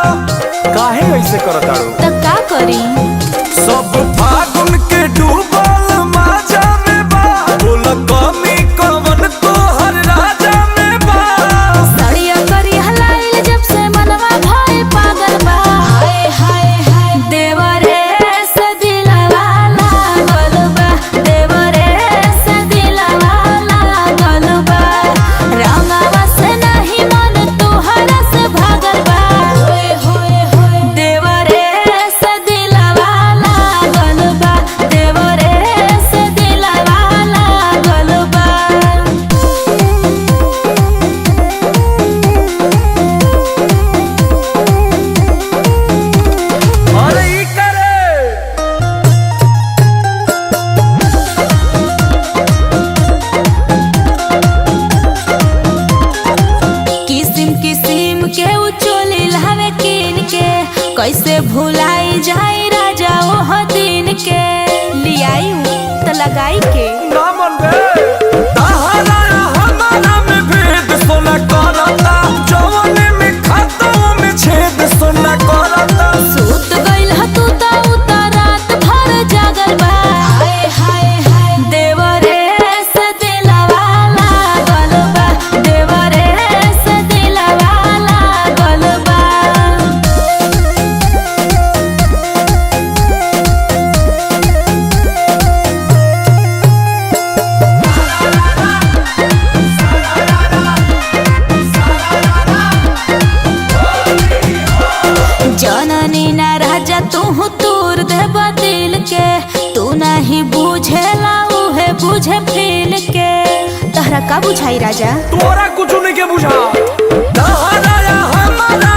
ऐसे करताड़ू त का करी सब फागुन के डूबल माजा में बा बोल कमी कवन तो हर राजा में बा सड़िया करी हलाइल जब से मनवा भइल पागल बा हाय हाय हाय देवरे से दिलवा लागल बा देवरे से दिलवा लागल बा रंगवा से नहीं मन तोहरा से भागल बा होय होय होय देवरे से दिलवा लागल बा देवरे से दिलवा लागल बा। अरे ई करे किसिम किसिम के उचोली लावे किन के कैसे भुलाई जाई राजा ओह दिन के लियाई त लगाई के ना मन बे तहरा हमारा में भेद सोना करता जवानी में खाता में छेद सोना करता सूत गइल ह तू त उतरात भर जागल बा हाय हाय हाय देवरे से दिलवा लागल बा देवरे से दिलवा लागल बा। जननी ना राजा तू तूर देबा दिल के तू नहीं बुझेला उहे बुझे फील के तहरा का बुझाई राजा तोरा कुछ नहीं के बुझा तहरा हमारा